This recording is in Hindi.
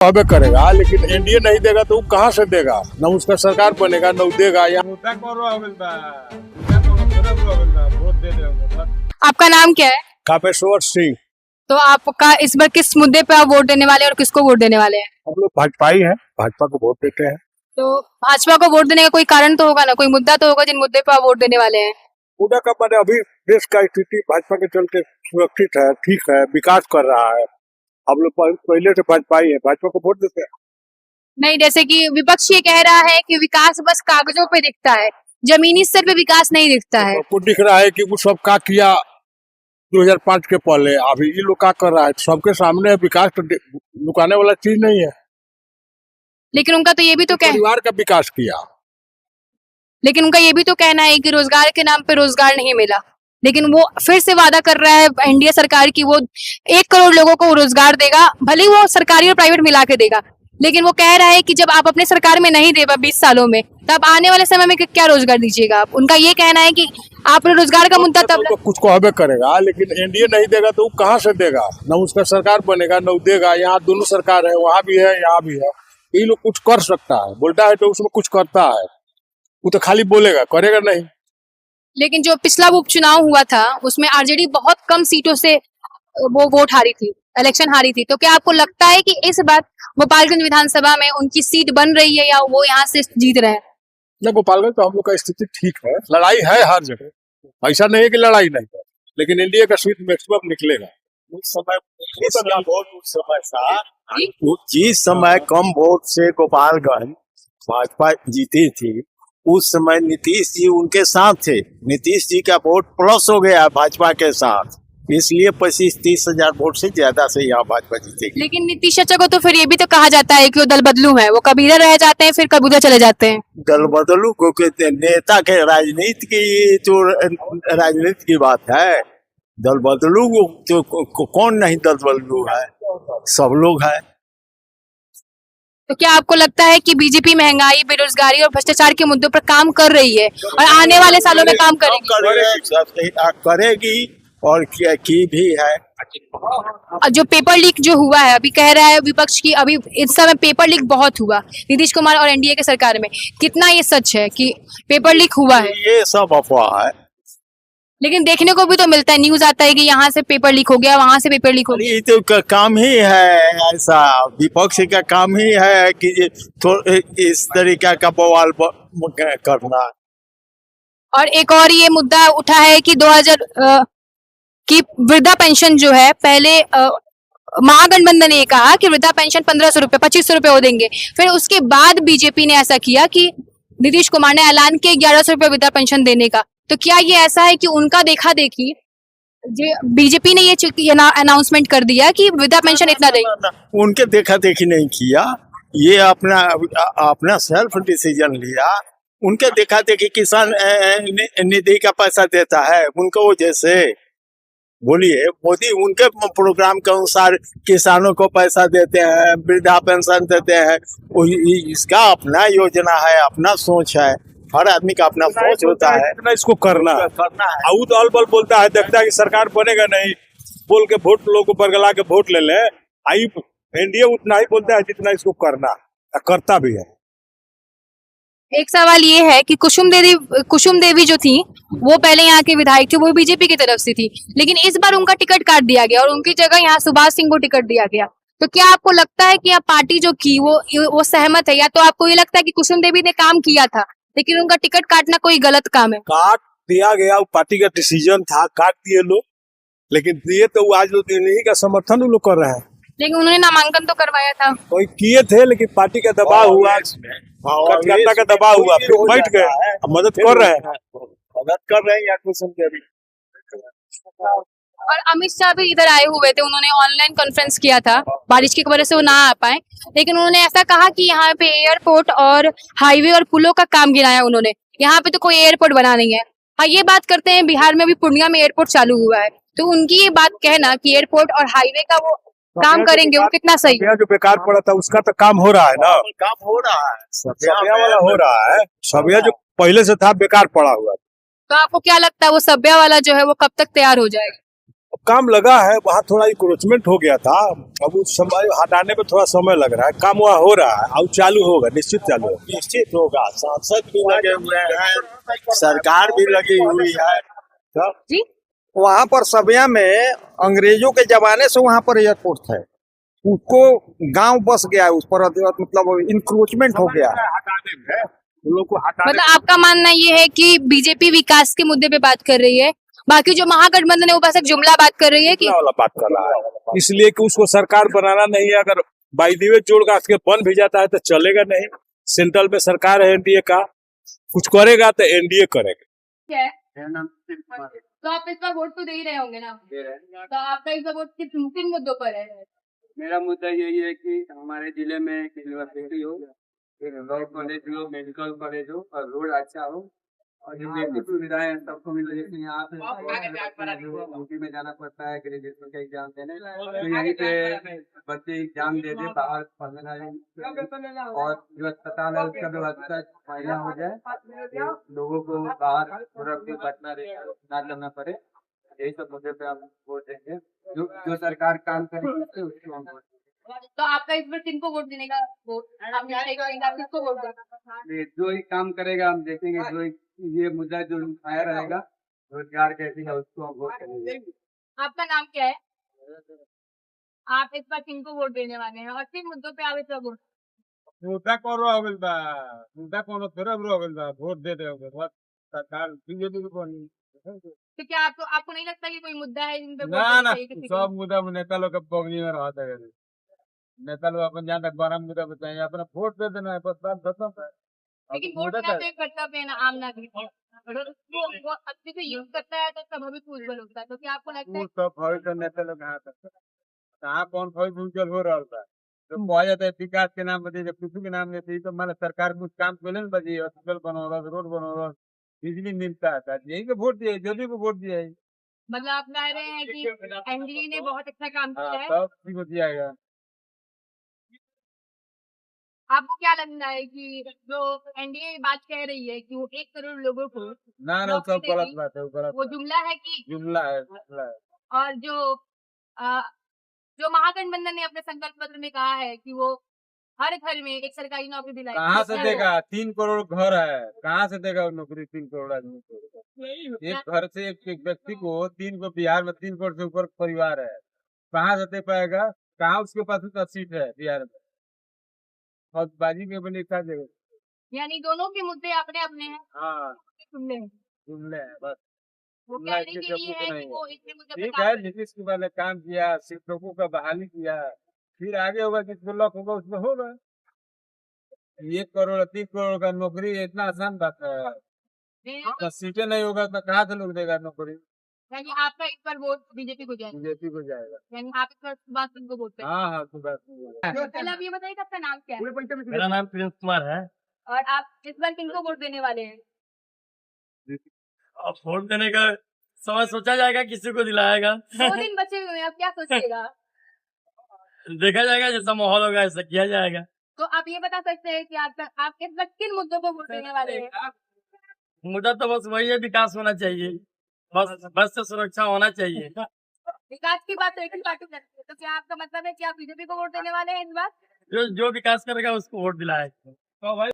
हमें करेगा, लेकिन एनडीए नहीं देगा तो वो कहाँ से देगा? न उसका सरकार बनेगा न वो देगा। यहाँ आपका नाम क्या है? कापेश्वर सिंह। तो आपका इस बार किस मुद्दे पे आप वोट देने वाले हैं और किसको वोट देने वाले हैं? हम लोग भाजपा ही हैं, भाजपा को वोट देते हैं। तो भाजपा को वोट देने का कोई कारण तो होगा ना, कोई मुद्दा तो होगा जिन मुद्दे पे आप वोट देने वाले हैं। मुद्दा का मैंने अभी देश का स्थिति भाजपा के चलते सुरक्षित है, ठीक है, विकास कर रहा है। हम लोग पहले से भाजपा ही है, भाजपा को वोट देते हैं। नहीं, जैसे कि विपक्ष ये कह रहा है कि विकास बस कागजों पे दिखता है, जमीनी स्तर पे विकास नहीं दिखता है। सबको दिख रहा है कि वो सब का किया 2005 के पहले, अभी ये लोग का कर रहा है सबके सामने। विकास तो लुकाने वाला चीज नहीं है। लेकिन उनका तो ये भी तो परिवार का विकास किया। लेकिन उनका ये भी तो कहना है कि रोजगार के नाम पे रोजगार नहीं मिला। लेकिन वो फिर से वादा कर रहा है एनडीए सरकार की, वो 1 करोड़ लोगों को रोजगार देगा, भले ही वो सरकारी और प्राइवेट मिला के देगा। लेकिन वो कह रहा है कि जब आप अपने सरकार में नहीं देगा 20 सालों में, तब आने वाले समय में क्या रोजगार दीजिएगा आप? उनका ये कहना है कि आप रोजगार का मुद्दा तब तो कुछ को हमें करेगा, लेकिन एनडीए नहीं देगा तो वो कहाँ से देगा? न उसका सरकार बनेगा न वो देगा। यहाँ दोनों सरकार है, वहाँ भी है यहाँ भी है। ये लोग कुछ कर सकता है, बोलता है तो उसमें कुछ करता है। वो तो खाली बोलेगा, करेगा नहीं। लेकिन जो पिछला उपचुनाव हुआ था उसमें आरजेडी बहुत कम सीटों से वो वोट हारी थी, इलेक्शन हारी थी। तो क्या आपको लगता है कि इस बार गोपालगंज विधानसभा में उनकी सीट बन रही है या वो यहाँ से जीत रहे हैं? न गोपालगंज तो हम लोग का स्थिति ठीक है, लड़ाई है हर जगह, ऐसा नहीं है कि लड़ाई नहीं है, लेकिन एनडीए का सीट मैक्सिमम निकलेगा। उस समय जिस समय कम वोट से गोपालगंज भाजपा जीती थी, उस समय नीतीश जी उनके साथ थे। नीतीश जी का वोट प्लस हो गया भाजपा के साथ, इसलिए 25-30 हजार वोट से ज्यादा से यहाँ भाजपा जीतेगी। लेकिन नीतीश चाचा को तो फिर ये भी तो कहा जाता है कि वो दल बदलू है, वो कभी इधर रह जाते हैं फिर कभी उधर चले जाते हैं। दल बदलू को नेता के राजनीति की तो राजनीति की बात है। दल बदलू तो कौन नहीं दल बदलू है, सब लोग है। तो क्या आपको लगता है कि बीजेपी महंगाई, बेरोजगारी और भ्रष्टाचार के मुद्दों पर काम कर रही है और आने वाले सालों में काम करेगी और की भी है? जो पेपर लीक जो हुआ है, अभी कह रहा है विपक्ष की, अभी इस समय पेपर लीक बहुत हुआ नीतीश कुमार और एनडीए के सरकार में, कितना ये सच है कि पेपर लीक हुआ है? ये सब अफवाह है। लेकिन देखने को भी तो मिलता है, न्यूज आता है कि यहाँ से पेपर लीक हो गया, वहां से पेपर लीक हो गया। ये तो काम ही है ऐसा, विपक्ष का काम ही है कि इस तरीका का बवाल करना। और एक और ये मुद्दा उठा है कि 2000 की वृद्धा पेंशन जो है, पहले महागठबंधन ने कहा कि वृद्धा पेंशन 1500 रुपए 2500 रुपए हो देंगे। फिर उसके बाद बीजेपी ने ऐसा किया कि नीतीश कुमार ने ऐलान किया 1100 रुपए वृद्धा पेंशन देने का। तो क्या ये ऐसा है कि उनका देखा देखी बीजेपी ने ये अनाउंसमेंट कर दिया कि वृद्धा पेंशन इतना देंगे? उनके देखा देखी नहीं किया, ये अपना सेल्फ डिसीजन लिया। उनके देखा देखी किसान निधि का पैसा देता है उनको, जैसे बोलिए मोदी उनके प्रोग्राम के अनुसार किसानों को पैसा देते हैं, वृद्धा पेंशन देते हैं। इसका अपना योजना है, अपना सोच है, हर आदमी का अपना सोच होता है। इतना इसको करना है। वो तो अलबल बोलता है, देखता है कि सरकार बनेगा नहीं, बोल के वोट लोगों को बरगला के वोट ले ले। आई एनडीए उतना ही बोलता है जितना इसको करना, करता भी है। एक सवाल ये है कि कुसुम देवी जो थी वो पहले यहाँ के विधायक थी, वो बीजेपी की तरफ से थी, लेकिन इस बार उनका टिकट काट दिया गया और उनकी जगह यहाँ सुभाष सिंह को टिकट दिया गया। तो क्या आपको लगता है कि यहाँ पार्टी जो की वो सहमत है, या तो आपको ये लगता है कि कुसुम देवी ने काम किया था लेकिन उनका टिकट काटना कोई गलत काम है? काट दिया गया, वो पार्टी का डिसीजन था, काट दिए लोग, लेकिन दिए तो आज लोग इन्हीं का समर्थन लोग कर रहे हैं। लेकिन उन्होंने नामांकन तो करवाया था, कोई किए थे, लेकिन पार्टी का दबाव हुआ, कार्यकर्ता का दबाव हुआ, फिर बैठ गए। अब मदद कर रहे हैं या कुसुम देवी। और अमित शाह भी इधर आए हुए थे, उन्होंने ऑनलाइन कॉन्फ्रेंस किया था, बारिश की वजह से वो ना आ पाए, लेकिन उन्होंने ऐसा कहा कि यहाँ पे एयरपोर्ट और हाईवे और पुलों का काम गिनाया उन्होंने। यहाँ पे तो कोई एयरपोर्ट बना नहीं है। हाँ, ये बात करते हैं, बिहार में भी पूर्णिया में एयरपोर्ट चालू हुआ है, तो उनकी ये बात कहना कि एयरपोर्ट और हाईवे का वो काम करेंगे, वो कितना सही है? जो बेकार पड़ा था उसका तो काम हो रहा है ना, काम हो रहा है, सब्या वाला हो रहा है। सब्या जो पहले से था बेकार पड़ा हुआ। तो आपको क्या लगता है वो सब्या वाला जो है वो कब तक तैयार हो जाएगा? अब काम लगा है, वहाँ थोड़ा इंक्रोचमेंट हो गया था, अब उस समय हटाने में थोड़ा समय लग रहा है, काम वहाँ हो रहा है, अब चालू होगा, निश्चित चालू होगा। निश्चित होगा, सांसद भी लगे हुए हैं, सरकार भी लगी हुई है। जी वहाँ पर सबिया में अंग्रेजों के जमाने से वहाँ पर एयरपोर्ट है, उसको गांव बस गया है, उस पर मतलब इंक्रोचमेंट हो गया है। हटाने में उन लोग को हटाने मतलब आपका मानना ये है कि बीजेपी विकास के मुद्दे पे बात कर रही है, बाकी जो महागठबंधन है वो बस एक जुमला बात कर रही है कि वाला बात कर रहा है, इसलिए कि उसको सरकार बनाना नहीं है। अगर बाई दी वे जोड़ काट के बन भी जाता है तो चलेगा नहीं। सेंट्रल में सरकार है एनडीए का, कुछ करेगा तो एनडीए करेगा। क्या है? तो आप इस बार वोट तो दे ही रहे होंगे ना, तो आपका इस बार वोट किन मुद्दों पर है? मेरा मुद्दा यही है कि हमारे जिले में एक यूनिवर्सिटी हो, एक लॉ कॉलेज हो, मेडिकल कॉलेज हो और रोड अच्छा हो और जो बेसिक सुविधाएं हैं सबको मिल रही है। यहाँ पे यूपी में जाना पड़ता है ग्रेजुएशन का एग्जाम देने, तो यहीं पे बच्चे एग्जाम दे दे, बाहर पढ़ना है और जो अस्पताल है उसका व्यवस्था बढ़िया हो जाए, लोगों को बाहर थोड़ा बचना ना करना पड़े। यही सब मुद्दे पे हम वोट देंगे, जो सरकार काम करेगी उसको हम वोट देंगे। तो आपका इस बार किनको वोट देने का वोट आप किसको वोट देंगे? जो ही काम करेगा हम देखेंगे, जो ये मुद्दा जो आया रहेगा रोजगार कैसी है उसको हम वोट करेंगे। आपका नाम क्या है? आप इस बार किनको वोट देने वाले हैं और किन मुद्दों पे आप इस बार वोट? मुद्दा कौन होगल बा, मुद्दा कौन थोड़ा होगल बा, वोट दे देओगे बस सरकार बीजेपी को कौन। तो क्या आपको नहीं लगता कि कोई मुद्दा है जिन पे वोट ना देना ना चाहिए किसी को? सब मुद्दा में नेता लोग के पगड़ी में रहता है, नेता लोग अपन जहाँ तक बड़ा मुद्दा बताएंगे, अपना वोट दे देना है बस, बात खत्म है। लेकिन वोट देना तो एक कर्तव्य है ना आम नागरिक, अगर वो अच्छे से यूज करता है तो उसका भविष्य उज्जवल होता है। तो क्या आपको लगता है? वो सब भविष्य नेता लोग कहाँ कौन भविष्य उज्जवल हो रहा था, तो कहा जाता है विकास के नाम बजे, जब किसी के नाम लेते तो मान सरकार कुछ काम करे ना, बजे हॉस्पिटल बनवा रहा, रोड बनवा रहा, बिजली मिलता है, यही को वोट दिया, जोधी को वोट दिया है। मतलब आप कह रहे हैं कि एनडीए ने बहुत अच्छा काम किया है। सब किसी को दिया गया। आपको क्या लगता है कि जो एनडीए बात कह रही है कि वो 1 करोड़ लोगों को ना ना नौकरी सब गलत देगी, बात है, वो गलत वो जुमला है कि जुमला है, जुमला है। और जो महागठबंधन ने अपने संकल्प पत्र में कहा है कि वो हर घर में एक सरकारी नौकरी दिलाएगी, कहाँ से तो देगा? 3 करोड़ घर है, कहाँ से देगा वो नौकरी 3 करोड़ आदमी को? एक घर से एक व्यक्ति को 3 को, बिहार में 3 करोड़ से ऊपर परिवार है, कहाँ से दे पाएगा? कहाँ उसके पास उतना सीट है बिहार में? और बाजी के बने क्या देगा? यानी दोनों के मुद्दे अपने अपने हैं, हाँ जुमले हैं। जुमले है बस। वो जुमला कहने इसके के लिए शब्द है नहीं कि है। वो इतने मुद्दे पे ठीक काम है, कर- नीतीश कुमार ने काम किया, शिक्षकों का बहाली किया, फिर आगे होगा जिसको लक होगा उसमें होगा। 1 करोड़ 3 करोड़ का नौकरी इतना आसान बात है, तो सीटें नहीं होगा तो कहाँ से लोग देगा नौकरी? यानी आपका इस पर वोट बीजेपी को जाएगा, बीजेपी को जाएगा। यानी आप इस पर सुभाष सिंह को वोट करेंगे। हाँ हाँ तो बात नहीं है। पहले आप ये बताइए कि आपका नाम क्या है मेरा नाम प्रिंस कुमार है। और आप इस बार किनको वोट देने वाले हैं? अब वोट देने का समय सोचा जाएगा, किसी को दिलाएगा 2 दिन बचे हुए हैं, आप क्या सोचिएगा? देखा जाएगा, जैसा माहौल होगा ऐसा किया जाएगा। तो आप ये बता सकते हैं कि आप इस बार किन मुद्दों पर वोट देने वाले हैं? मुद्दा तो बस वही है, विकास होना चाहिए, बस से सुरक्षा होना चाहिए। विकास की बात तो एक ही पार्टी करती है, तो क्या आपका मतलब है कि आप बीजेपी को वोट देने वाले हैं इस बार? जो विकास करेगा उसको वोट दिलाएगा। तो भाई